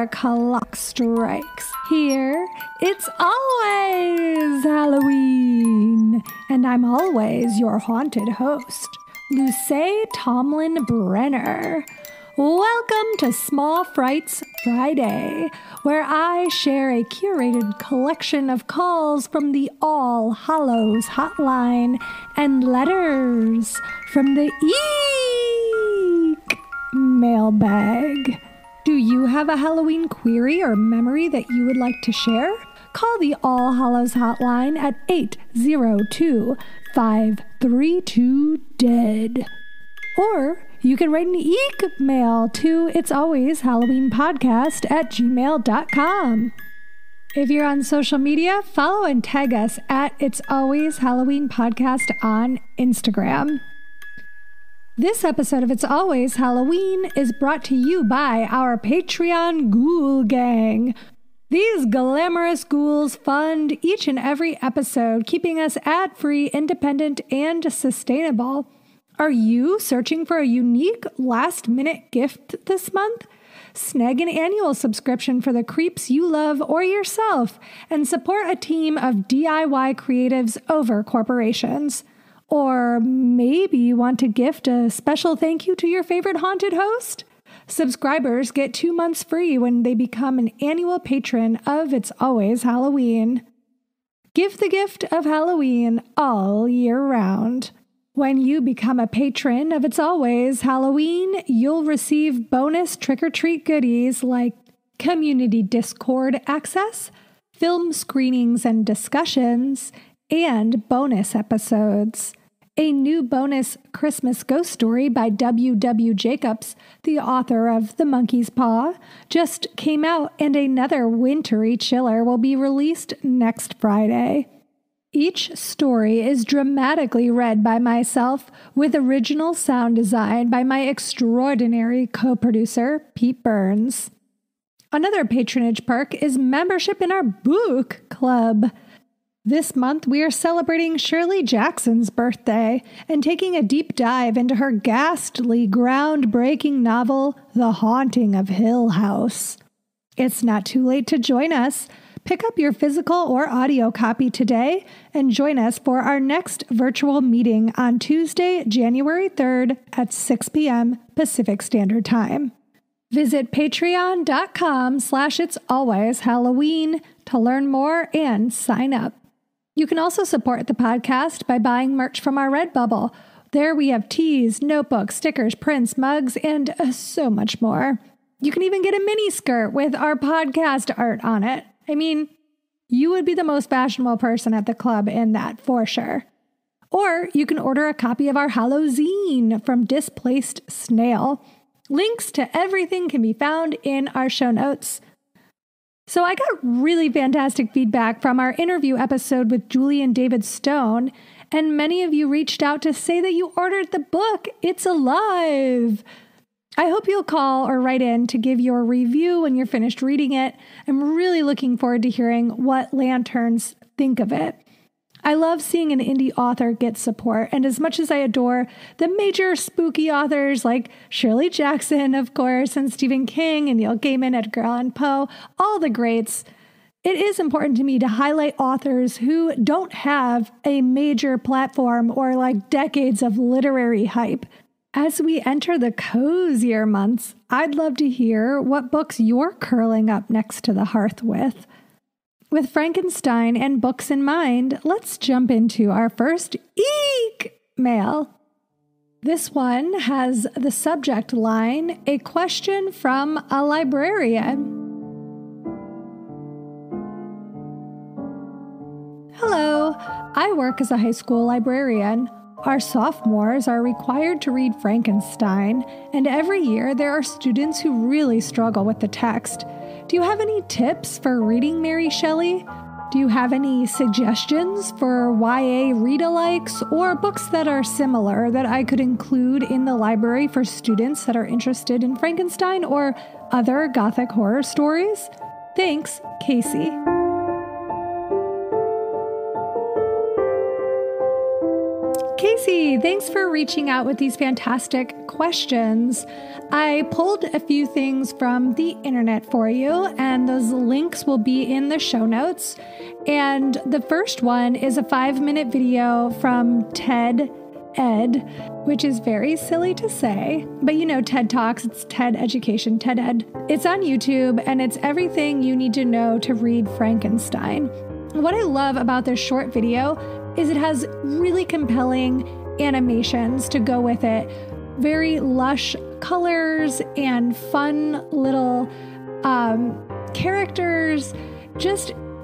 clock strikes. Here, it's always Halloween, and I'm always your haunted host, Luce Tomlin Brenner. Welcome to Small Frights Friday, where I share a curated collection of calls from the All Hallows hotline and letters from the EEEEEK mailbag. Do you have a Halloween query or memory that you would like to share? Call the All Hallows hotline at 802-532-DEAD. Or you can write an EEEEKmail to itsalwayshalloweenpodcast@gmail.com. If you're on social media, follow and tag us at It's Always Halloween Podcast on Instagram. This episode of It's Always Halloween is brought to you by our Patreon Ghoul Gang. These glamorous ghouls fund each and every episode, keeping us ad-free, independent, and sustainable. Are you searching for a unique last-minute gift this month? Snag an annual subscription for the creeps you love or yourself and support a team of DIY creatives over corporations. Or maybe you want to gift a special thank you to your favorite haunted host? Subscribers get 2 months free when they become an annual patron of It's Always Halloween. Give the gift of Halloween all year round. When you become a patron of It's Always Halloween, you'll receive bonus trick-or-treat goodies like community Discord access, film screenings and discussions, and bonus episodes. A new bonus Christmas ghost story by W.W. Jacobs, the author of The Monkey's Paw, just came out, and another wintry chiller will be released next Friday. Each story is dramatically read by myself with original sound design by my extraordinary co-producer, Pete Burns. Another patronage perk is membership in our book club. This month, we are celebrating Shirley Jackson's birthday and taking a deep dive into her ghastly, groundbreaking novel, The Haunting of Hill House. It's not too late to join us. Pick up your physical or audio copy today and join us for our next virtual meeting on Tuesday, January 3rd at 6 p.m. Pacific Standard Time. Visit patreon.com/it'salwayshalloween to learn more and sign up. You can also support the podcast by buying merch from our Redbubble. There we have tees, notebooks, stickers, prints, mugs, and so much more. You can even get a mini skirt with our podcast art on it. I mean, you would be the most fashionable person at the club in that for sure. Or you can order a copy of our Hallowzine from Displaced Snail. Links to everything can be found in our show notes. So I got really fantastic feedback from our interview episode with Julie and David Stone, and many of you reached out to say that you ordered the book. It's alive! I hope you'll call or write in to give your review when you're finished reading it. I'm really looking forward to hearing what Lanterns think of it. I love seeing an indie author get support, and as much as I adore the major spooky authors like Shirley Jackson, of course, and Stephen King and Neil Gaiman, Edgar Allan Poe, all the greats, it is important to me to highlight authors who don't have a major platform or like decades of literary hype. As we enter the cozier months, I'd love to hear what books you're curling up next to the hearth with. With Frankenstein and books in mind, let's jump into our first EEEEKmail. This one has the subject line, a question from a librarian. Hello, I work as a high school librarian. Our sophomores are required to read Frankenstein, and every year there are students who really struggle with the text. Do you have any tips for reading Mary Shelley? Do you have any suggestions for YA read-alikes or books that are similar that I could include in the library for students that are interested in Frankenstein or other Gothic horror stories? Thanks, Casey. Casey, thanks for reaching out with these fantastic questions. I pulled a few things from the internet for you, and those links will be in the show notes. And the first one is a 5-minute video from TED Ed, which is very silly to say, but you know TED Talks, it's TED Education, TED Ed. It's on YouTube, and it's everything you need to know to read Frankenstein. What I love about this short video is it has really compelling animations to go with it. Very lush colors and fun little characters.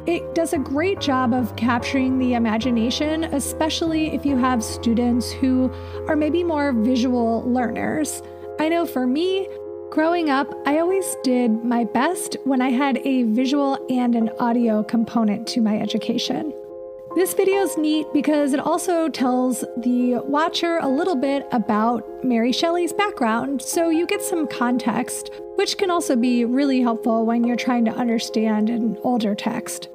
It does a great job of capturing the imagination, especially if you have students who are maybe more visual learners. I know for me, growing up, I always did my best when I had a visual and an audio component to my education. This video is neat because it also tells the watcher a little bit about Mary Shelley's background, so you get some context, which can also be really helpful when you're trying to understand an older text.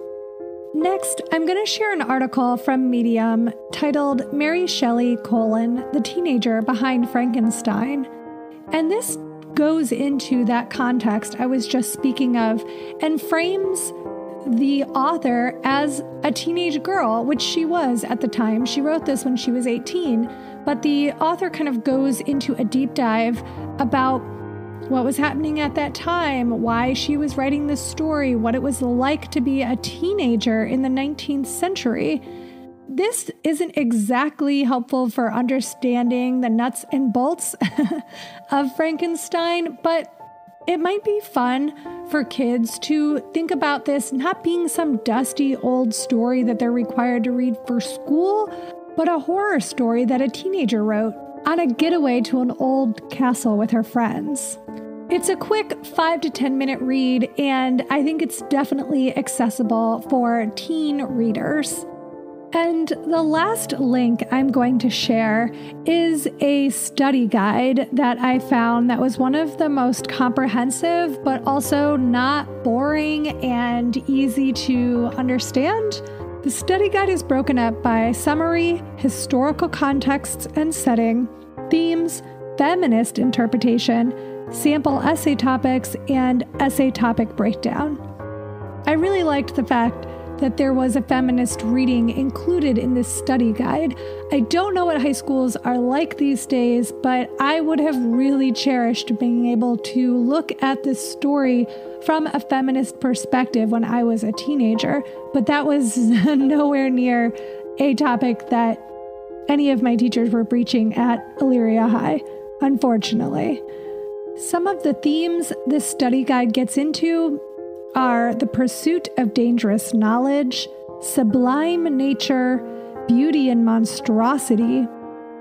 Next, I'm going to share an article from Medium titled Mary Shelley, the teenager behind Frankenstein. And this goes into that context I was just speaking of and frames the author as a teenage girl, which she was at the time. She wrote this when she was 18, but the author kind of goes into a deep dive about what was happening at that time, why she was writing this story, what it was like to be a teenager in the 19th century. This isn't exactly helpful for understanding the nuts and bolts of Frankenstein, but it might be fun for kids to think about this not being some dusty old story that they're required to read for school, but a horror story that a teenager wrote on a getaway to an old castle with her friends. It's a quick 5 to 10 minute read, and I think it's definitely accessible for teen readers. And the last link I'm going to share is a study guide that I found that was one of the most comprehensive, but also not boring and easy to understand. The study guide is broken up by summary, historical contexts and setting, themes, feminist interpretation, sample essay topics, and essay topic breakdown. I really liked the fact that there was a feminist reading included in this study guide. I don't know what high schools are like these days, but I would have really cherished being able to look at this story from a feminist perspective when I was a teenager, but that was nowhere near a topic that any of my teachers were preaching at Elyria High, unfortunately. Some of the themes this study guide gets into are the pursuit of dangerous knowledge, sublime nature, beauty and monstrosity,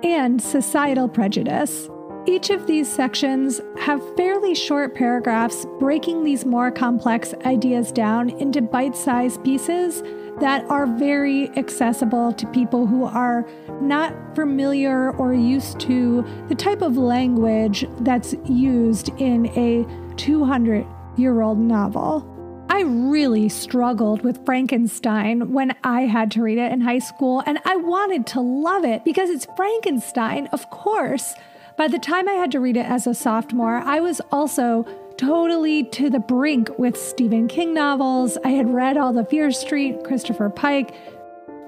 and societal prejudice. Each of these sections have fairly short paragraphs breaking these more complex ideas down into bite-sized pieces that are very accessible to people who are not familiar or used to the type of language that's used in a 200-year-old novel. I really struggled with Frankenstein when I had to read it in high school, and I wanted to love it because it's Frankenstein, of course. By the time I had to read it as a sophomore, I was also totally to the brink with Stephen King novels. I had read all the Fear Street, Christopher Pike,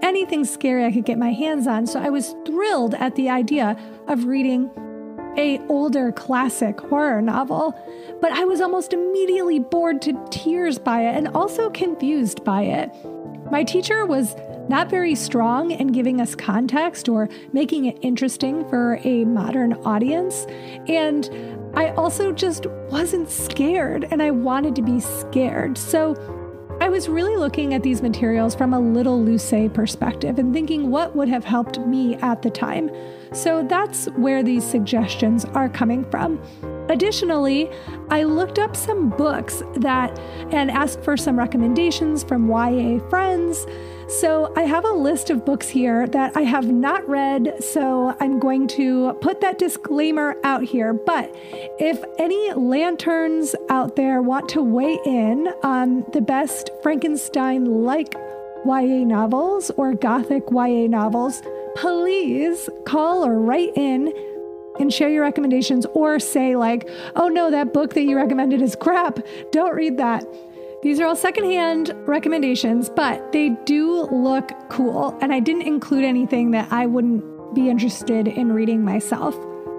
anything scary I could get my hands on. So I was thrilled at the idea of reading an older classic horror novel, but I was almost immediately bored to tears by it and also confused by it. My teacher was not very strong in giving us context or making it interesting for a modern audience, and I also just wasn't scared, and I wanted to be scared. So I was really looking at these materials from a little Lucé perspective and thinking what would have helped me at the time. So that's where these suggestions are coming from. Additionally, I looked up some books and asked for some recommendations from YA friends. So I have a list of books here that I have not read, so I'm going to put that disclaimer out here. But if any lanterns out there want to weigh in on the best Frankenstein-like YA novels or Gothic YA novels, please call or write in and share your recommendations, or say like, oh no, that book that you recommended is crap. Don't read that. These are all secondhand recommendations, but they do look cool. And I didn't include anything that I wouldn't be interested in reading myself.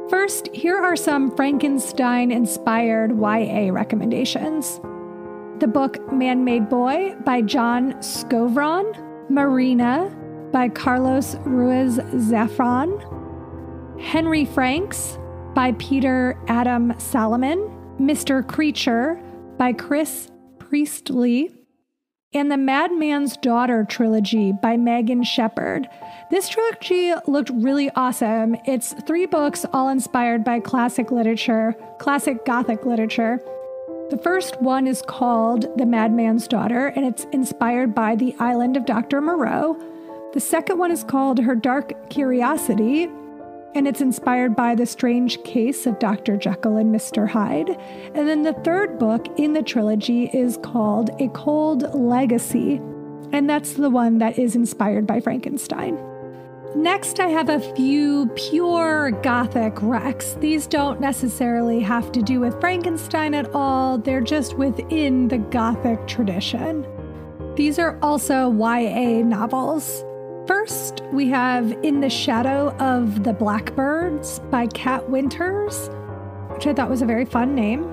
First, here are some Frankenstein-inspired YA recommendations. The book Man-Made Boy by John Scovron, Marina by Carlos Ruiz Zafran, Henry Franks by Peter Adam Salomon, Mr. Creature by Chris Priestley, and the Madman's Daughter trilogy by Megan Shepherd. This trilogy looked really awesome. It's 3 books all inspired by classic Gothic literature. The first one is called The Madman's Daughter, and it's inspired by The Island of Dr. Moreau. The second one is called Her Dark Curiosity, and it's inspired by The Strange Case of Dr. Jekyll and Mr. Hyde. And then the third book in the trilogy is called A Cold Legacy, and that's the one that is inspired by Frankenstein. Next, I have a few pure Gothic recs. These don't necessarily have to do with Frankenstein at all. They're just within the Gothic tradition. These are also YA novels. First, we have In the Shadow of the Blackbirds by Kat Winters, which I thought was a very fun name.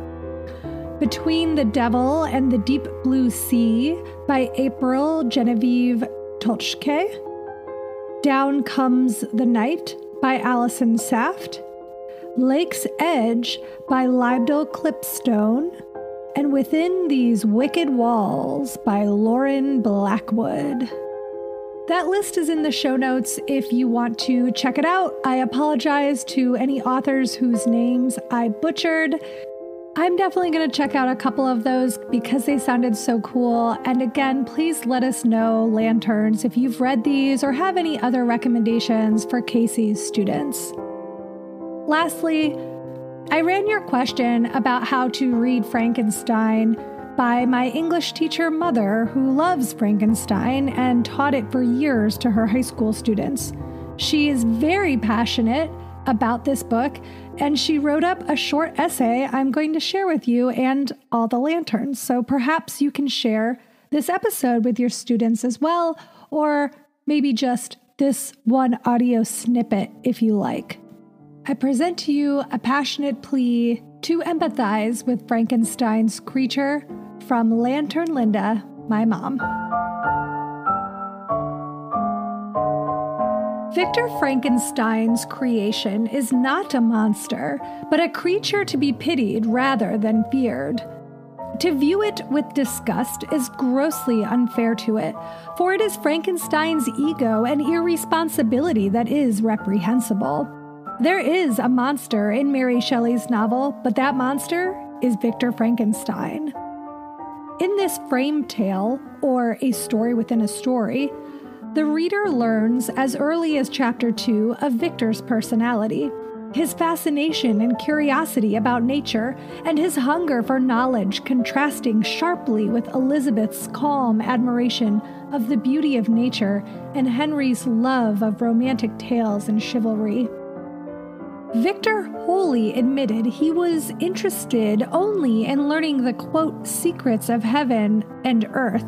Between the Devil and the Deep Blue Sea by April Genevieve Tolchke. Down Comes the Night by Allison Saft. Lake's Edge by Lybdell Clipstone. And Within These Wicked Walls by Lauren Blackwood. That list is in the show notes if you want to check it out. I apologize to any authors whose names I butchered. I'm definitely going to check out a couple of those because they sounded so cool. And again, please let us know, Lanterns, if you've read these or have any other recommendations for Casey's students. Lastly, I ran your question about how to read Frankenstein by my English teacher mother, who loves Frankenstein and taught it for years to her high school students. She is very passionate about this book, and she wrote up a short essay I'm going to share with you and all the Lanterns. So perhaps you can share this episode with your students as well, or maybe just this one audio snippet if you like. I present to you a passionate plea to empathize with Frankenstein's creature from Lantern Linda, my mom. Victor Frankenstein's creation is not a monster, but a creature to be pitied rather than feared. To view it with disgust is grossly unfair to it, for it is Frankenstein's ego and irresponsibility that is reprehensible. There is a monster in Mary Shelley's novel, but that monster is Victor Frankenstein. In this frame tale, or a story within a story, the reader learns as early as chapter 2 of Victor's personality, his fascination and curiosity about nature, and his hunger for knowledge contrasting sharply with Elizabeth's calm admiration of the beauty of nature and Henry's love of romantic tales and chivalry. Victor wholly admitted he was interested only in learning the, quote, secrets of heaven and earth.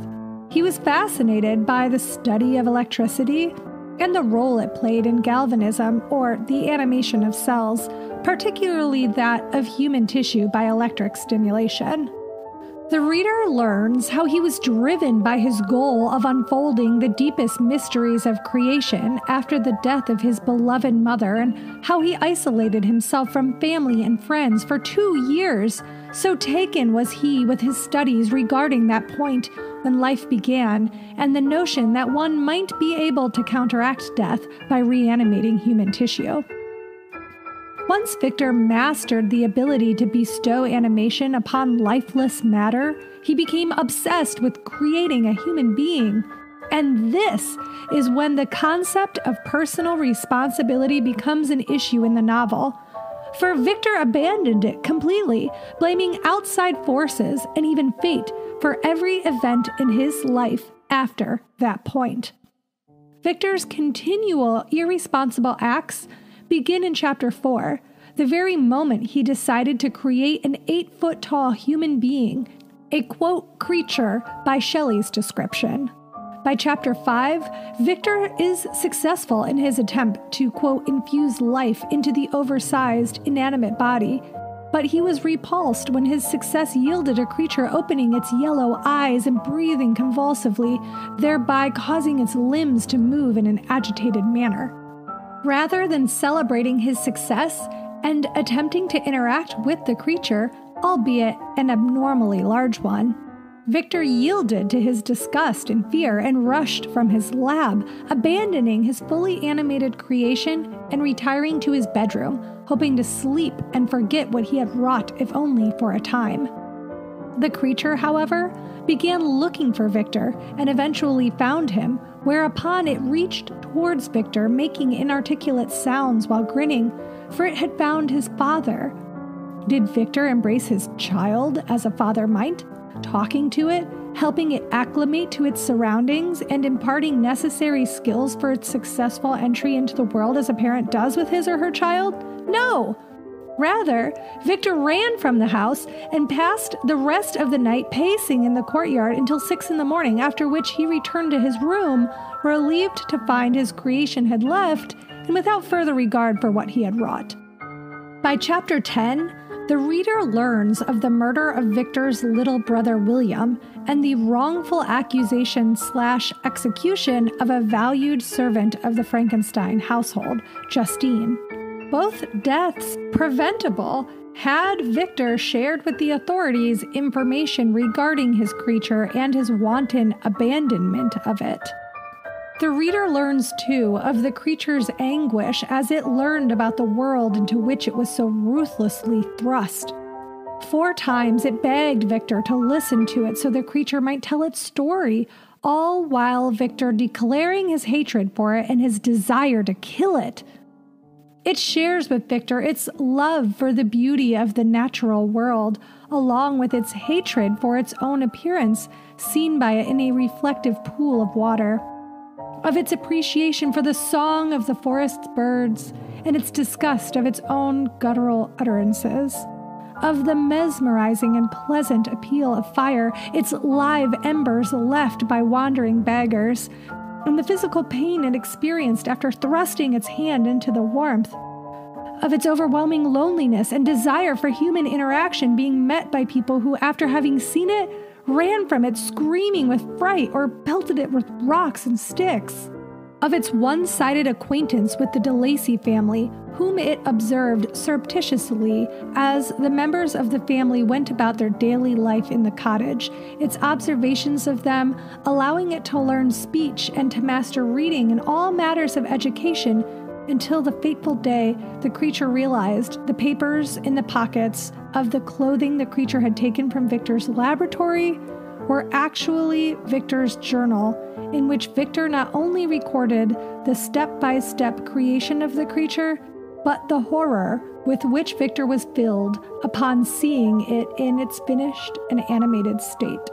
He was fascinated by the study of electricity and the role it played in galvanism, or the animation of cells, particularly that of human tissue by electric stimulation. The reader learns how he was driven by his goal of unfolding the deepest mysteries of creation after the death of his beloved mother, and how he isolated himself from family and friends for 2 years. So taken was he with his studies regarding that point when life began, and the notion that one might be able to counteract death by reanimating human tissue. Once Victor mastered the ability to bestow animation upon lifeless matter, he became obsessed with creating a human being. And this is when the concept of personal responsibility becomes an issue in the novel. For Victor abandoned it completely, blaming outside forces and even fate for every event in his life after that point. Victor's continual irresponsible acts begin in Chapter 4, the very moment he decided to create an 8-foot-tall human being, a, quote, creature by Shelley's description. By Chapter 5, Victor is successful in his attempt to, quote, infuse life into the oversized, inanimate body, but he was repulsed when his success yielded a creature opening its yellow eyes and breathing convulsively, thereby causing its limbs to move in an agitated manner. Rather than celebrating his success and attempting to interact with the creature, albeit an abnormally large one, Victor yielded to his disgust and fear and rushed from his lab, abandoning his fully animated creation and retiring to his bedroom, hoping to sleep and forget what he had wrought, if only for a time. The creature, however, began looking for Victor and eventually found him, whereupon it reached towards Victor, making inarticulate sounds while grinning, for it had found his father. Did Victor embrace his child as a father might, talking to it, helping it acclimate to its surroundings, and imparting necessary skills for its successful entry into the world as a parent does with his or her child? No! Rather, Victor ran from the house and passed the rest of the night pacing in the courtyard until 6 a.m, after which he returned to his room, relieved to find his creation had left, and without further regard for what he had wrought. By Chapter 10, the reader learns of the murder of Victor's little brother William and the wrongful accusation/execution of a valued servant of the Frankenstein household, Justine. Both deaths preventable had Victor shared with the authorities information regarding his creature and his wanton abandonment of it. The reader learns, too, of the creature's anguish as it learned about the world into which it was so ruthlessly thrust. 4 times it begged Victor to listen to it so the creature might tell its story, all while Victor declaring his hatred for it and his desire to kill it. It shares with Victor its love for the beauty of the natural world, along with its hatred for its own appearance, seen by it in a reflective pool of water. Of its appreciation for the song of the forest's birds, and its disgust of its own guttural utterances. Of the mesmerizing and pleasant appeal of fire, its live embers left by wandering beggars, and the physical pain it experienced after thrusting its hand into the warmth. Of its overwhelming loneliness and desire for human interaction being met by people who, after having seen it, ran from it screaming with fright or pelted it with rocks and sticks. Of its one-sided acquaintance with the DeLacy family, whom it observed surreptitiously as the members of the family went about their daily life in the cottage, its observations of them allowing it to learn speech and to master reading and all matters of education, until the fateful day the creature realized the papers in the pockets of the clothing the creature had taken from Victor's laboratory were actually Victor's journal, in which Victor not only recorded the step-by-step creation of the creature, but the horror with which Victor was filled upon seeing it in its finished and animated state.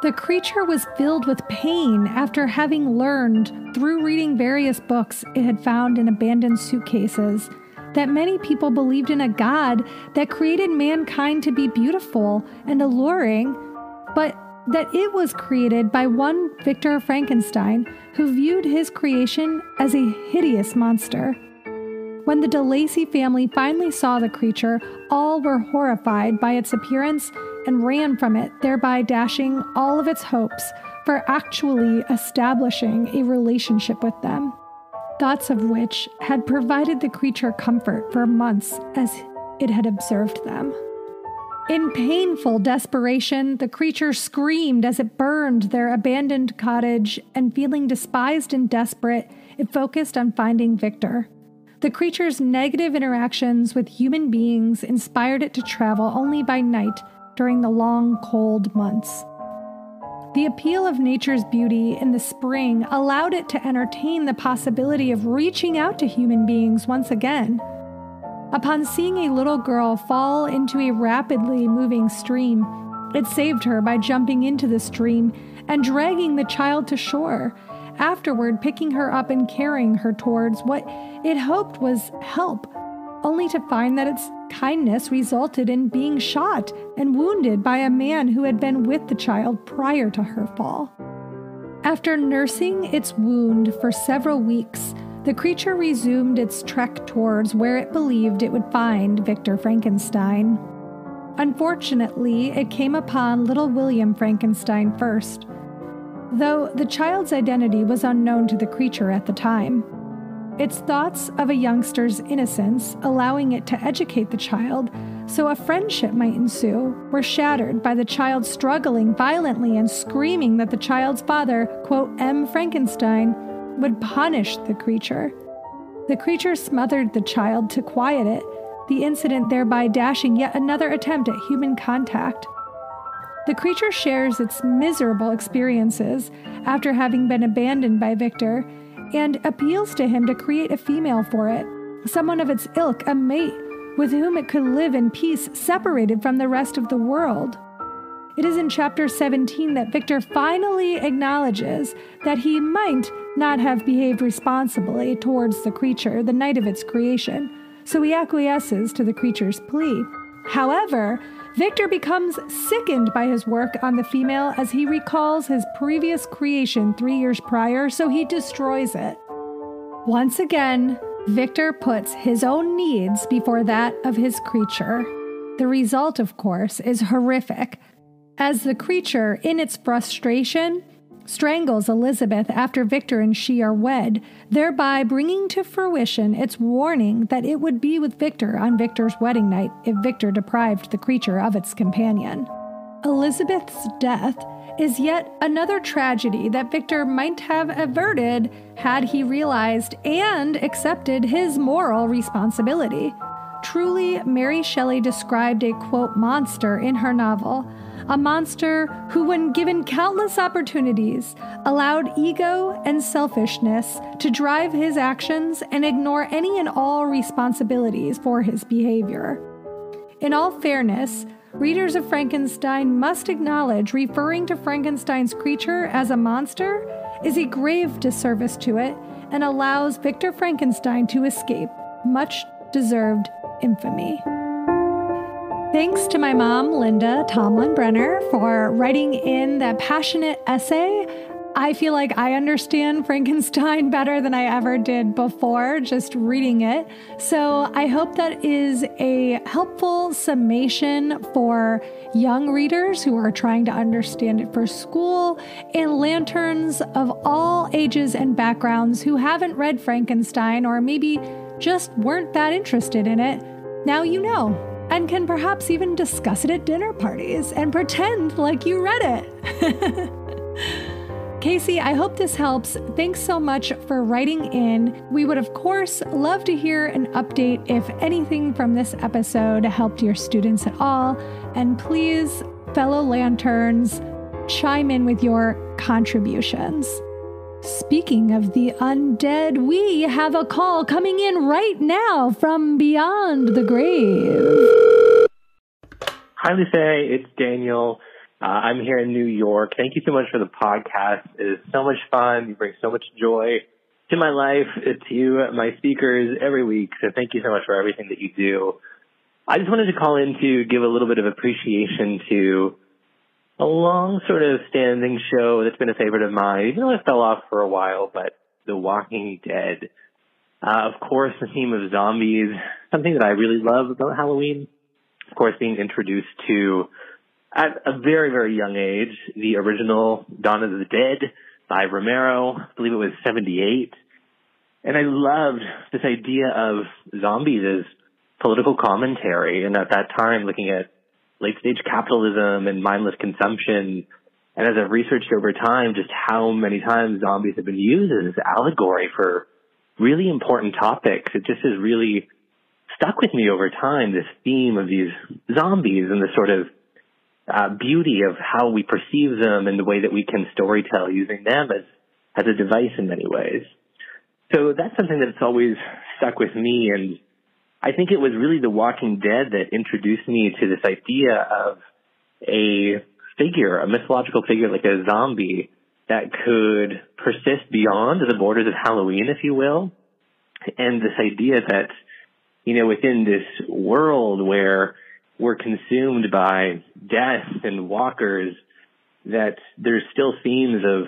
The creature was filled with pain after having learned, through reading various books it had found in abandoned suitcases, that many people believed in a god that created mankind to be beautiful and alluring, but that it was created by one Victor Frankenstein who viewed his creation as a hideous monster. When the DeLacy family finally saw the creature, all were horrified by its appearance and ran from it, thereby dashing all of its hopes for actually establishing a relationship with them, thoughts of which had provided the creature comfort for months as it had observed them. In painful desperation, the creature screamed as it burned their abandoned cottage, and feeling despised and desperate, it focused on finding Victor. The creature's negative interactions with human beings inspired it to travel only by night during the long, cold months. The appeal of nature's beauty in the spring allowed it to entertain the possibility of reaching out to human beings once again. Upon seeing a little girl fall into a rapidly moving stream, it saved her by jumping into the stream and dragging the child to shore, afterward picking her up and carrying her towards what it hoped was help, only to find that its kindness resulted in being shot and wounded by a man who had been with the child prior to her fall. After nursing its wound for several weeks, the creature resumed its trek towards where it believed it would find Victor Frankenstein. Unfortunately, it came upon little William Frankenstein first, though the child's identity was unknown to the creature at the time. Its thoughts of a youngster's innocence, allowing it to educate the child so a friendship might ensue, were shattered by the child struggling violently and screaming that the child's father, quote, M. Frankenstein, would punish the creature. The creature smothered the child to quiet it, the incident thereby dashing yet another attempt at human contact. The creature shares its miserable experiences after having been abandoned by Victor and appeals to him to create a female for it, someone of its ilk, a mate with whom it could live in peace, separated from the rest of the world. It is in chapter 17 that Victor finally acknowledges that he might not have behaved responsibly towards the creature the night of its creation, so he acquiesces to the creature's plea. However, Victor becomes sickened by his work on the female as he recalls his previous creation 3 years prior, so he destroys it. Once again, Victor puts his own needs before that of his creature. The result, of course, is horrific, as the creature, in its frustration, strangles Elizabeth after Victor and she are wed, thereby bringing to fruition its warning that it would be with Victor on Victor's wedding night if Victor deprived the creature of its companion. Elizabeth's death is yet another tragedy that Victor might have averted had he realized and accepted his moral responsibility. Truly, Mary Shelley described a, quote, monster in her novel, a monster who, when given countless opportunities, allowed ego and selfishness to drive his actions and ignore any and all responsibilities for his behavior. In all fairness, readers of Frankenstein must acknowledge referring to Frankenstein's creature as a monster is a grave disservice to it and allows Victor Frankenstein to escape much-deserved infamy. Thanks to my mom, Linda Tomlin-Brenner, for writing in that passionate essay. I feel like I understand Frankenstein better than I ever did before, just reading it. So I hope that is a helpful summation for young readers who are trying to understand it for school, and lanterns of all ages and backgrounds who haven't read Frankenstein or maybe just weren't that interested in it. Now you know, and can perhaps even discuss it at dinner parties and pretend like you read it. Casey, I hope this helps. Thanks so much for writing in. We would, of course, love to hear an update if anything from this episode helped your students at all. And please, fellow lanterns, chime in with your contributions. Speaking of the undead, we have a call coming in right now from beyond the grave. Hi, Lucy. It's Daniel. I'm here in New York. Thank you so much for the podcast. It is so much fun. You bring so much joy to my life, to you, my speakers, every week. So thank you so much for everything that you do. I just wanted to call in to give a little bit of appreciation to a long sort of standing show that's been a favorite of mine, even though it fell off for a while, but The Walking Dead. Of course, the theme of zombies, something that I really love about Halloween. Of course, being introduced to, at a very, very young age, the original Dawn of the Dead by Romero. I believe it was 1978. And I loved this idea of zombies as political commentary. And at that time, looking at late-stage capitalism and mindless consumption. And as I've researched over time, just how many times zombies have been used as this allegory for really important topics. It just has really stuck with me over time, this theme of these zombies and the sort of beauty of how we perceive them and the way that we can storytell using them as a device in many ways. So that's something that's always stuck with me. And I think it was really The Walking Dead that introduced me to this idea of a figure, a mythological figure like a zombie that could persist beyond the borders of Halloween, if you will. And this idea that, within this world where we're consumed by death and walkers, that there's still themes of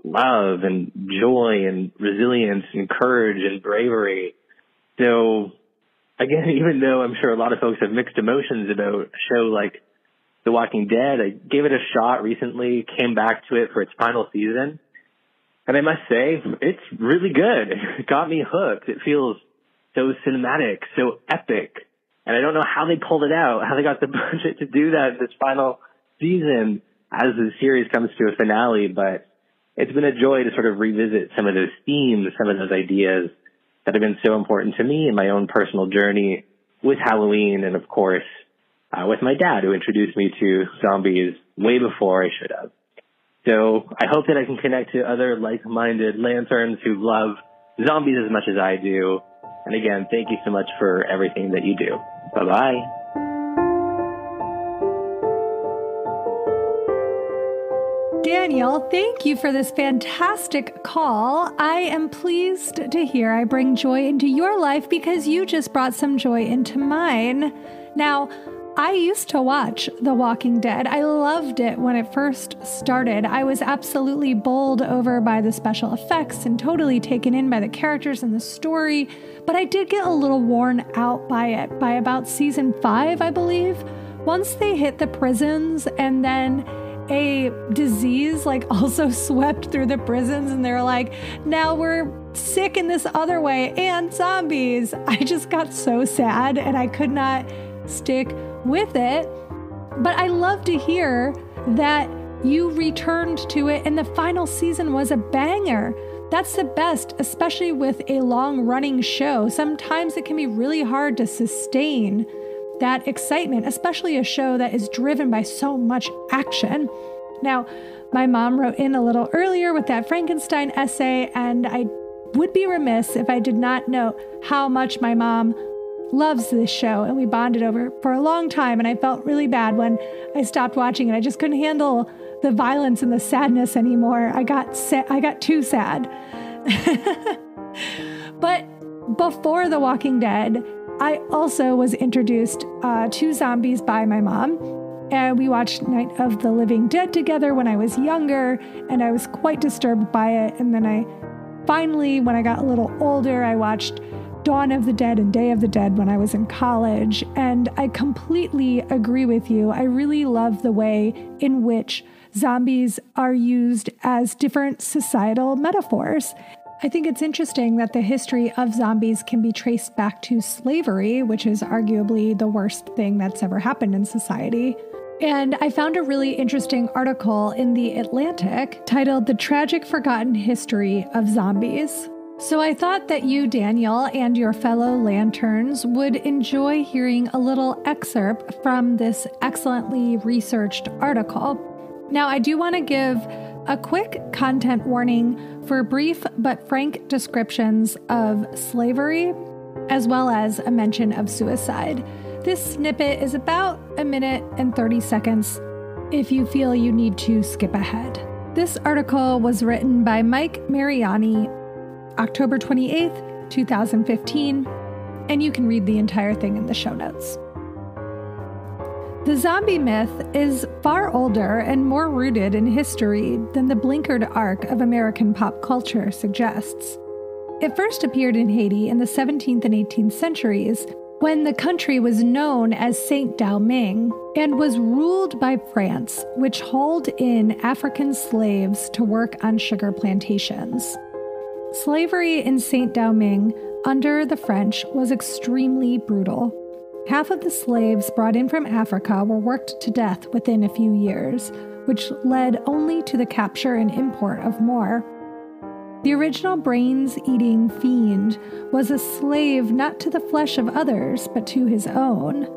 love and joy and resilience and courage and bravery. So, again, even though I'm sure a lot of folks have mixed emotions about a show like The Walking Dead, I gave it a shot recently, came back to it for its final season, and I must say, it's really good. It got me hooked. It feels so cinematic, so epic, and I don't know how they pulled it out, how they got the budget to do that this final season as the series comes to a finale, but it's been a joy to sort of revisit some of those themes, some of those ideas that have been so important to me in my own personal journey with Halloween and, of course, with my dad, who introduced me to zombies way before I should have. So I hope that I can connect to other like-minded lanterns who love zombies as much as I do. And again, thank you so much for everything that you do. Bye-bye. Daniel, thank you for this fantastic call. I am pleased to hear I bring joy into your life because you just brought some joy into mine. Now, I used to watch The Walking Dead. I loved it when it first started. I was absolutely bowled over by the special effects and totally taken in by the characters and the story, but I did get a little worn out by it by about season 5, I believe. Once they hit the prisons and then a disease also swept through the prisons and they're like, now we're sick in this other way and zombies. I just got so sad and I could not stick with it. But I love to hear that you returned to it and the final season was a banger. That's the best, especially with a long-running show. Sometimes it can be really hard to sustain that excitement, especially a show that is driven by so much action. Now, my mom wrote in a little earlier with that Frankenstein essay, and I would be remiss if I did not note how much my mom loves this show, and we bonded over for a long time, and I felt really bad when I stopped watching it. I just couldn't handle the violence and the sadness anymore. I got too sad. But before The Walking Dead, I also was introduced to zombies by my mom, and we watched Night of the Living Dead together when I was younger, and I was quite disturbed by it. And then I finally, when I got a little older, I watched Dawn of the Dead and Day of the Dead when I was in college, and I completely agree with you. I really love the way in which zombies are used as different societal metaphors. I think it's interesting that the history of zombies can be traced back to slavery, which is arguably the worst thing that's ever happened in society. And I found a really interesting article in The Atlantic titled "The Tragic Forgotten History of Zombies." So I thought that you, Daniel, and your fellow lanterns would enjoy hearing a little excerpt from this excellently researched article. Now, I do want to give a quick content warning for brief but frank descriptions of slavery, as well as a mention of suicide. This snippet is about 1 minute and 30 seconds if you feel you need to skip ahead. This article was written by Mike Mariani, October 28th, 2015, and you can read the entire thing in the show notes. The zombie myth is far older and more rooted in history than the blinkered arc of American pop culture suggests. It first appeared in Haiti in the 17th and 18th centuries, when the country was known as Saint-Domingue and was ruled by France, which hauled in African slaves to work on sugar plantations. Slavery in Saint-Domingue under the French was extremely brutal. Half of the slaves brought in from Africa were worked to death within a few years, which led only to the capture and import of more. The original brains-eating fiend was a slave not to the flesh of others, but to his own.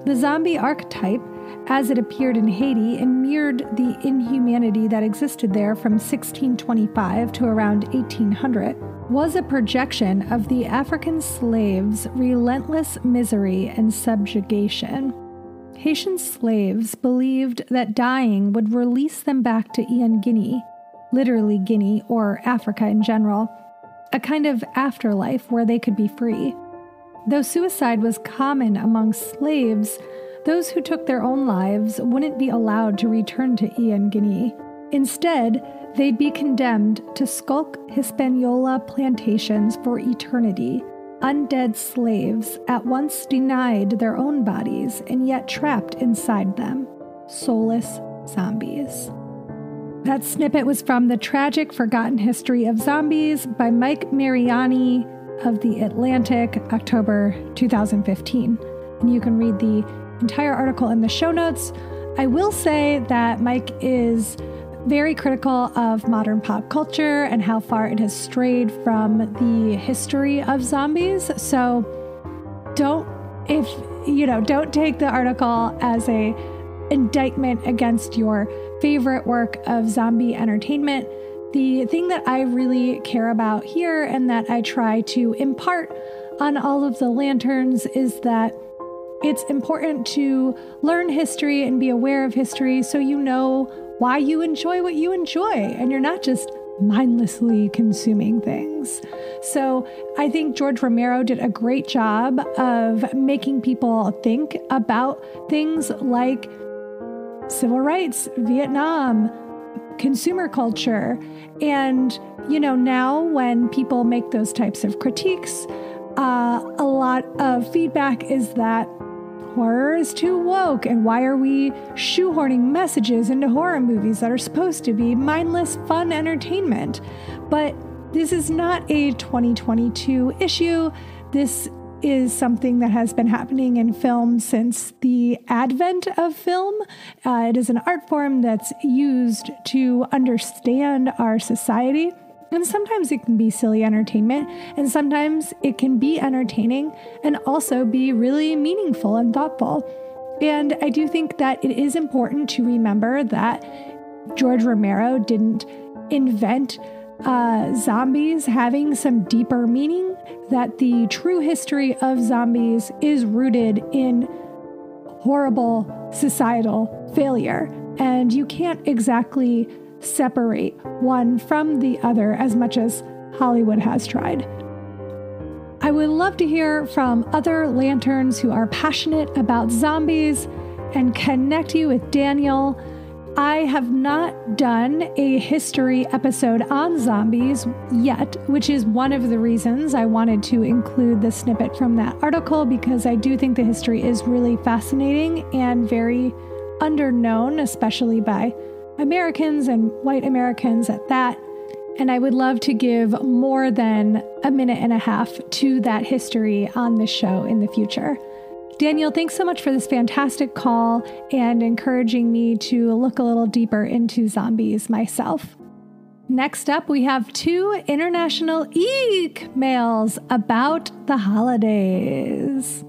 The zombie archetype, as it appeared in Haiti and mirrored the inhumanity that existed there from 1625 to around 1800, was a projection of the African slaves' relentless misery and subjugation. Haitian slaves believed that dying would release them back to Guinea. literally Guinea or Africa in general, a kind of afterlife where they could be free. Though suicide was common among slaves, those who took their own lives wouldn't be allowed to return to Guinea. Instead, they'd be condemned to skulk Hispaniola plantations for eternity, undead slaves at once denied their own bodies and yet trapped inside them, soulless zombies. That snippet was from The Tragic Forgotten History of Zombies by Mike Mariani of The Atlantic, October 2015. And you can read the entire article in the show notes. I will say that Mike is very critical of modern pop culture and how far it has strayed from the history of zombies. So don't take the article as a indictment against your favorite work of zombie entertainment. The thing that I really care about here and that I try to impart on all of the lanterns is that it's important to learn history and be aware of history so you know why you enjoy what you enjoy and you're not just mindlessly consuming things. So I think George Romero did a great job of making people think about things like civil rights, Vietnam, consumer culture. And, now when people make those types of critiques, a lot of feedback is that horror is too woke, and why are we shoehorning messages into horror movies that are supposed to be mindless, fun entertainment? But this is not a 2022 issue. This is something that has been happening in film since the advent of film. It is an art form that's used to understand our society. And sometimes it can be silly entertainment, and sometimes it can be entertaining and also be really meaningful and thoughtful. And I do think that it is important to remember that George Romero didn't invent zombies having some deeper meaning, that the true history of zombies is rooted in horrible societal failure. And you can't exactly separate one from the other as much as Hollywood has tried. I would love to hear from other lanterns who are passionate about zombies and connect you with Daniel. I have not done a history episode on zombies yet, which is one of the reasons I wanted to include the snippet from that article, because I do think the history is really fascinating and very underknown, especially by Americans and white Americans at that. And I would love to give more than a minute and a half to that history on this show in the future. Daniel, thanks so much for this fantastic call and encouraging me to look a little deeper into zombies myself. Next up, we have 2 international EEEEKmails about the holidays.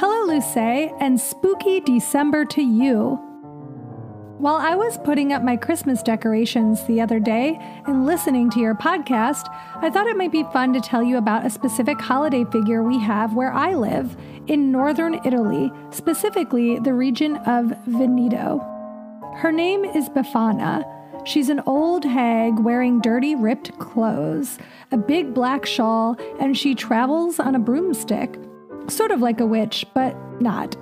Hello, Luce, and spooky December to you. While I was putting up my Christmas decorations the other day and listening to your podcast, I thought it might be fun to tell you about a specific holiday figure we have where I live, in northern Italy, specifically the region of Veneto. Her name is Befana. She's an old hag wearing dirty, ripped clothes, a big black shawl, and she travels on a broomstick. Sort of like a witch, but not.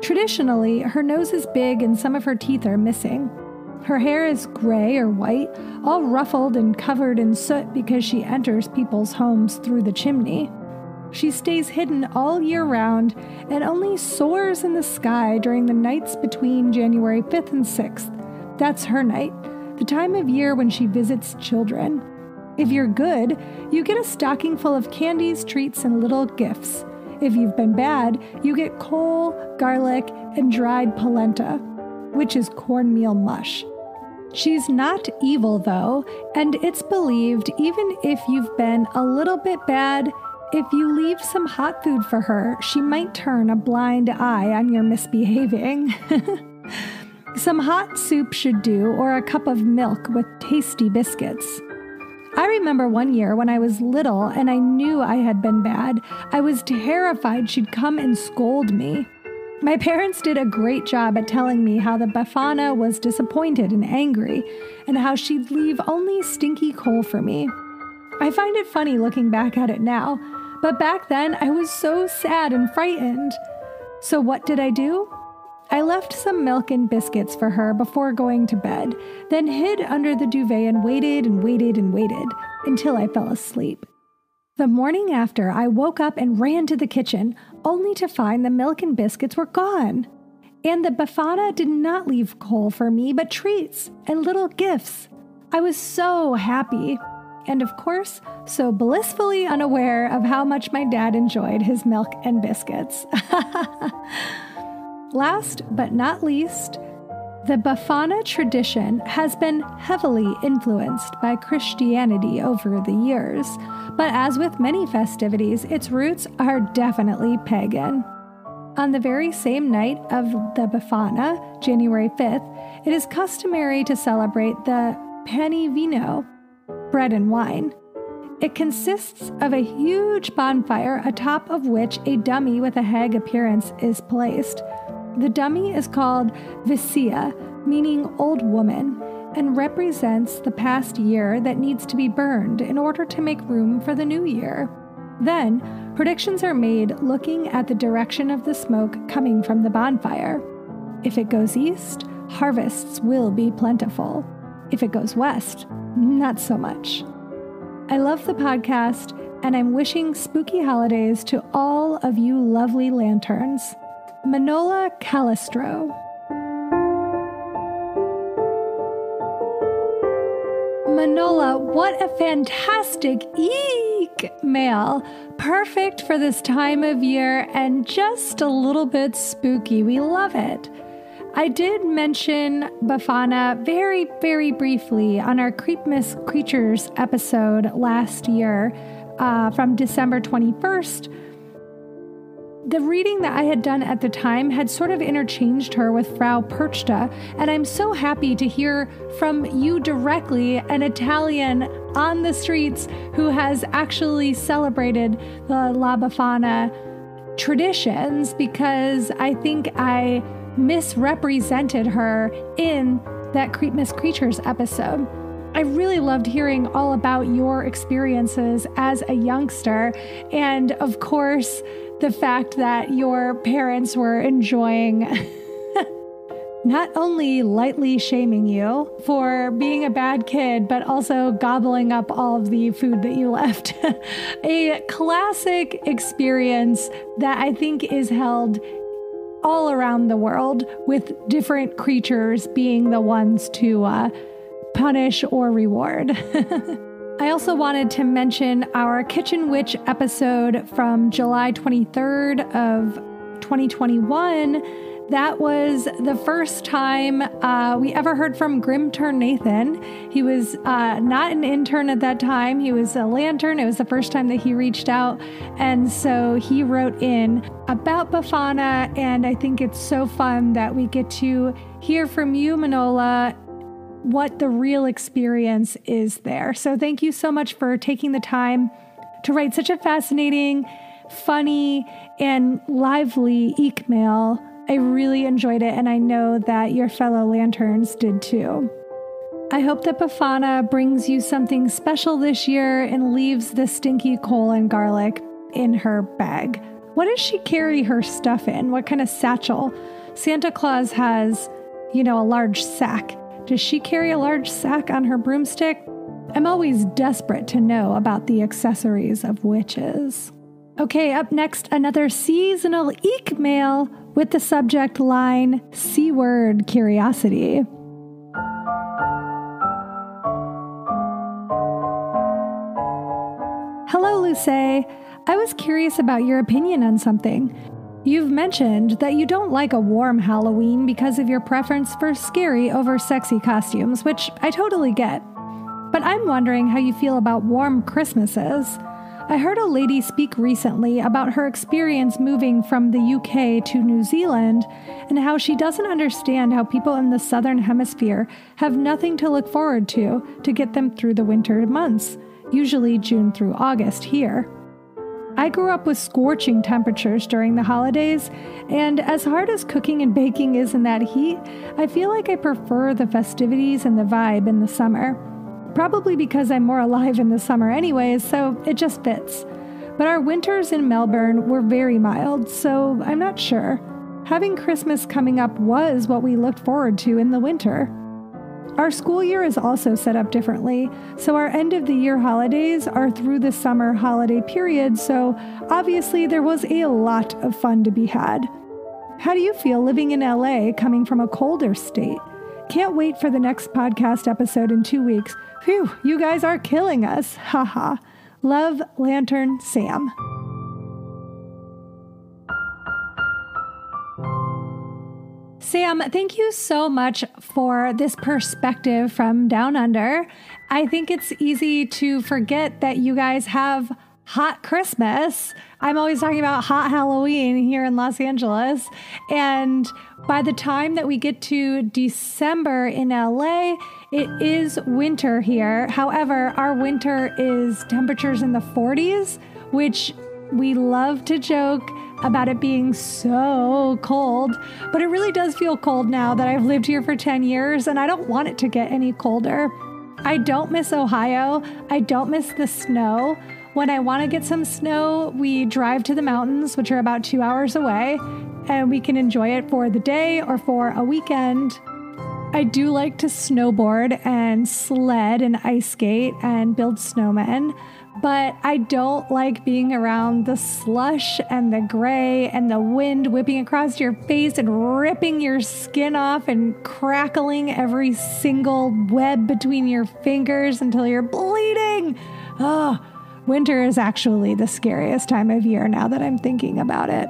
Traditionally, her nose is big and some of her teeth are missing. Her hair is gray or white, all ruffled and covered in soot because she enters people's homes through the chimney. She stays hidden all year round and only soars in the sky during the nights between January 5th and 6th. That's her night, the time of year when she visits children. If you're good, you get a stocking full of candies, treats, and little gifts. If you've been bad, you get coal, garlic, and dried polenta, which is cornmeal mush. She's not evil, though, and it's believed even if you've been a little bit bad, if you leave some hot food for her, she might turn a blind eye on your misbehaving. Some hot soup should do, or a cup of milk with tasty biscuits. I remember one year when I was little and I knew I had been bad, I was terrified she'd come and scold me. My parents did a great job at telling me how the Befana was disappointed and angry, and how she'd leave only stinky coal for me. I find it funny looking back at it now, but back then I was so sad and frightened. So what did I do? I left some milk and biscuits for her before going to bed, then hid under the duvet and waited until I fell asleep. The morning after, I woke up and ran to the kitchen, only to find the milk and biscuits were gone. And the Befana did not leave coal for me, but treats and little gifts. I was so happy, and of course, so blissfully unaware of how much my dad enjoyed his milk and biscuits. Last but not least, the Befana tradition has been heavily influenced by Christianity over the years, but as with many festivities, its roots are definitely pagan. On the very same night of the Befana, January 5th, it is customary to celebrate the Pani Vino, bread and wine. It consists of a huge bonfire atop of which a dummy with a hag appearance is placed. The dummy is called Vicia, meaning old woman, and represents the past year that needs to be burned in order to make room for the new year. Then, predictions are made looking at the direction of the smoke coming from the bonfire. If it goes east, harvests will be plentiful. If it goes west, not so much. I love the podcast, and I'm wishing spooky holidays to all of you lovely lanterns. Manola Calistro. Manola, what a fantastic mail. Perfect for this time of year and just a little bit spooky. We love it. I did mention Befana very, very briefly on our Creepmas Creatures episode last year from December 21st. The reading that I had done at the time had sort of interchanged her with Frau Perchta, and I'm so happy to hear from you directly, an Italian on the streets who has actually celebrated the La Befana traditions, because I think I misrepresented her in that Creepmas Creatures episode. I really loved hearing all about your experiences as a youngster, and of course, the fact that your parents were enjoying not only lightly shaming you for being a bad kid, but also gobbling up all of the food that you left. A classic experience that I think is held all around the world, with different creatures being the ones to punish or reward. I also wanted to mention our Kitchen Witch episode from July 23rd of 2021. That was the first time we ever heard from Grimturn Nathan. He was not an intern at that time. He was a lantern. It was the first time that he reached out. And so he wrote in about Befana, and I think it's so fun that we get to hear from you, Manola, what the real experience is there. So thank you so much for taking the time to write such a fascinating, funny, and lively EEEEKmail. I really enjoyed it, and I know that your fellow lanterns did too. I hope that Befana brings you something special this year and leaves the stinky coal and garlic in her bag. What does she carry her stuff in? What kind of satchel? Santa Claus has, a large sack. Does she carry a large sack on her broomstick? I'm always desperate to know about the accessories of witches. Okay, up next, another seasonal EEEEKmail with the subject line, C-word curiosity. Hello, Luce. I was curious about your opinion on something. You've mentioned that you don't like a warm Halloween because of your preference for scary over sexy costumes, which I totally get. But I'm wondering how you feel about warm Christmases. I heard a lady speak recently about her experience moving from the UK to New Zealand and how she doesn't understand how people in the Southern Hemisphere have nothing to look forward to get them through the winter months, usually June through August here. I grew up with scorching temperatures during the holidays, and as hard as cooking and baking is in that heat, I feel like I prefer the festivities and the vibe in the summer. Probably because I'm more alive in the summer anyways, so it just fits. But our winters in Melbourne were very mild, so I'm not sure. Having Christmas coming up was what we looked forward to in the winter. Our school year is also set up differently, so our end-of-the-year holidays are through the summer holiday period, so obviously there was a lot of fun to be had. How do you feel living in LA coming from a colder state? Can't wait for the next podcast episode in 2 weeks. Phew, you guys are killing us. Haha. Love, Lantern Sam. Sam, thank you so much for this perspective from down under. I think it's easy to forget that you guys have hot Christmas. I'm always talking about hot Halloween here in Los Angeles. And by the time that we get to December in LA, it is winter here. However, our winter is temperatures in the 40s, which we love to joke about it being so cold, but it really does feel cold now that I've lived here for 10 years, and I don't want it to get any colder. I don't miss Ohio. I don't miss the snow. When I want to get some snow, we drive to the mountains, which are about 2 hours away, and we can enjoy it for the day or for a weekend. I do like to snowboard and sled and ice skate and build snowmen, but I don't like being around the slush and the gray and the wind whipping across your face and ripping your skin off and crackling every single web between your fingers until you're bleeding. Oh, winter is actually the scariest time of year now that I'm thinking about it.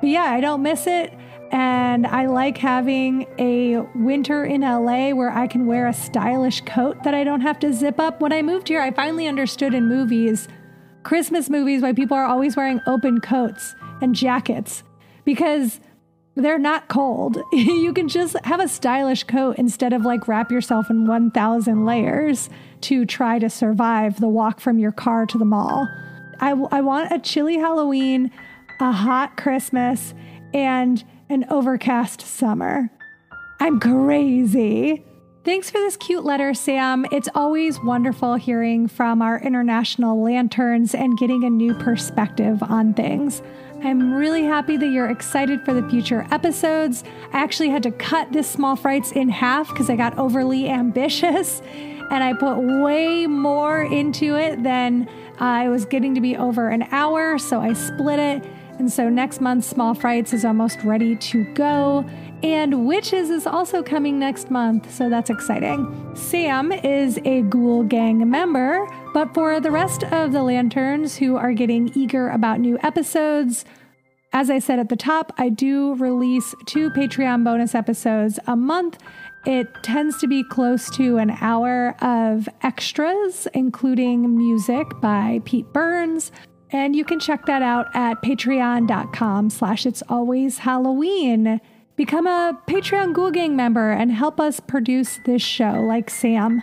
But yeah, I don't miss it. And I like having a winter in LA where I can wear a stylish coat that I don't have to zip up. When I moved here, I finally understood in movies, Christmas movies, why people are always wearing open coats and jackets, because they're not cold. You can just have a stylish coat instead of like wrap yourself in 1,000 layers to try to survive the walk from your car to the mall. I want a chilly Halloween, a hot Christmas, and an overcast summer. I'm crazy. Thanks for this cute letter, Sam. It's always wonderful hearing from our international lanterns and getting a new perspective on things. I'm really happy that you're excited for the future episodes. I actually had to cut this Small Frights in half because I got overly ambitious and I put way more into it than I was getting to be over an hour, so I split it. And so next month's Small Frights is almost ready to go. And Witches is also coming next month, so that's exciting. Sam is a Ghoul Gang member, but for the rest of the Lanterns who are getting eager about new episodes, as I said at the top, I do release 2 Patreon bonus episodes a month. It tends to be close to an hour of extras, including music by Pete Burns. And you can check that out at patreon.com/it'salwayshalloween. Become a Patreon Ghoul Gang member and help us produce this show like Sam.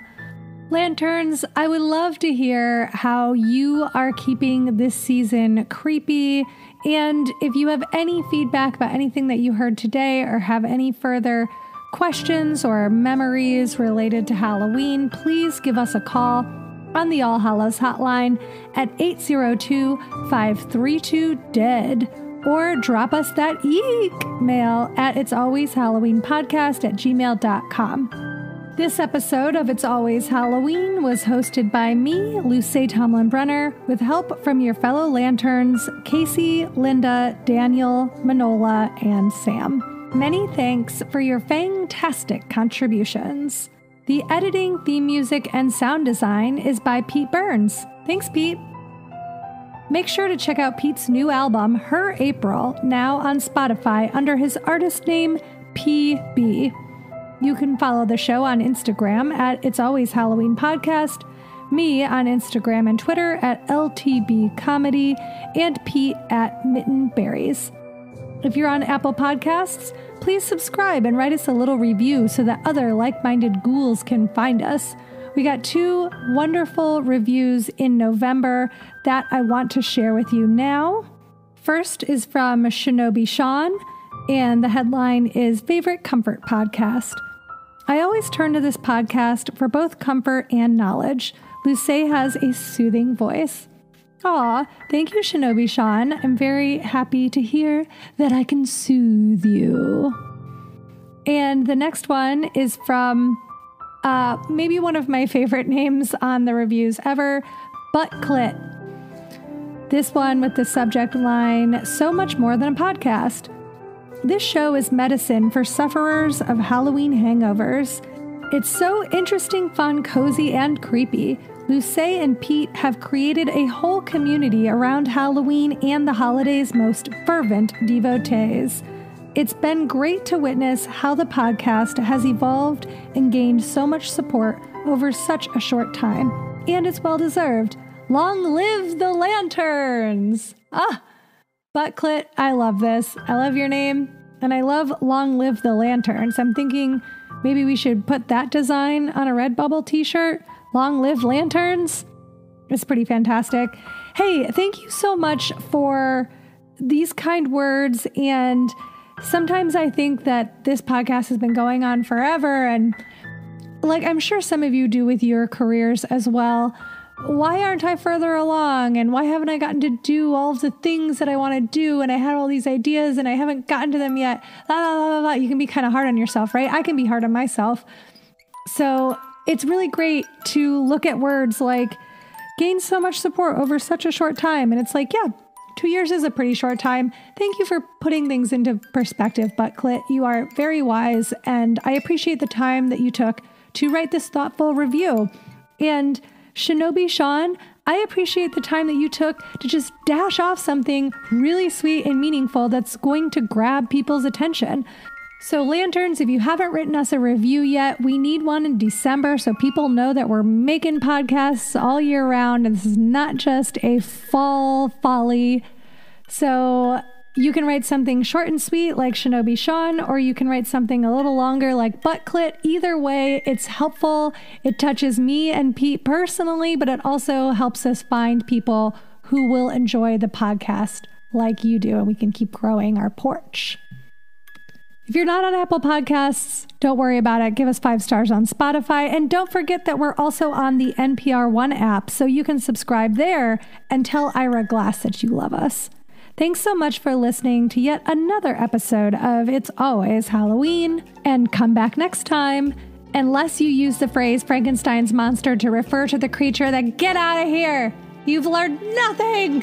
Lanterns, I would love to hear how you are keeping this season creepy. And if you have any feedback about anything that you heard today or have any further questions or memories related to Halloween, please give us a call on the All Hallows hotline at 802-532-DEAD, or drop us that EEEEKmail at it'salwayshalloweenpodcast@gmail.com. This episode of It's Always Halloween was hosted by me, Luce Tomlin-Brenner, with help from your fellow Lanterns, Casey, Linda, Daniel, Manola, and Sam. Many thanks for your fantastic contributions. The editing, theme music, and sound design is by Pete Burns. Thanks, Pete. Make sure to check out Pete's new album, Her April, now on Spotify under his artist name, PB. You can follow the show on Instagram at It's Always Halloween Podcast, me on Instagram and Twitter at LTB Comedy, and Pete at Mittenberries. If you're on Apple Podcasts, please subscribe and write us a little review so that other like-minded ghouls can find us. We got 2 wonderful reviews in November that I want to share with you now. First is from Shinobi Sean, and the headline is Favorite Comfort Podcast. I always turn to this podcast for both comfort and knowledge. Luce has a soothing voice. Aw, thank you, Shinobi Sean. I'm very happy to hear that I can soothe you. And the next one is from maybe one of my favorite names on the reviews ever, Buttclit. This one with the subject line, so much more than a podcast. This show is medicine for sufferers of Halloween hangovers. It's so interesting, fun, cozy, and creepy. Luce and Pete have created a whole community around Halloween and the holiday's most fervent devotees. It's been great to witness how the podcast has evolved and gained so much support over such a short time. And it's well-deserved. Long live the lanterns! Buttclit, I love this. I love your name, and I love Long Live the Lanterns. I'm thinking maybe we should put that design on a Redbubble t-shirt. Long Live Lanterns. It's pretty fantastic. Hey, thank you so much for these kind words. And sometimes I think that this podcast has been going on forever, and like I'm sure some of you do with your careers as well. Why aren't I further along? And why haven't I gotten to do all of the things that I want to do? And I had all these ideas and I haven't gotten to them yet. You can be kind of hard on yourself, right? I can be hard on myself. So it's really great to look at words like gain so much support over such a short time. And it's like, yeah, 2 years is a pretty short time. Thank you for putting things into perspective, Buttclit. You are very wise. And I appreciate the time that you took to write this thoughtful review. And Shinobi Sean, I appreciate the time that you took to just dash off something really sweet and meaningful that's going to grab people's attention. So Lanterns, if you haven't written us a review yet, we need one in December so people know that we're making podcasts all year round and this is not just a fall folly. So you can write something short and sweet like Shinobi Sean, or you can write something a little longer like Buttclit. Either way, it's helpful. It touches me and Pete personally, but it also helps us find people who will enjoy the podcast like you do, and we can keep growing our porch. If you're not on Apple Podcasts, don't worry about it. Give us 5 stars on Spotify. And don't forget that we're also on the NPR One app, so you can subscribe there and tell Ira Glass that you love us. Thanks so much for listening to yet another episode of It's Always Halloween. And come back next time, unless you use the phrase Frankenstein's monster to refer to the creature, then get out of here. You've learned nothing.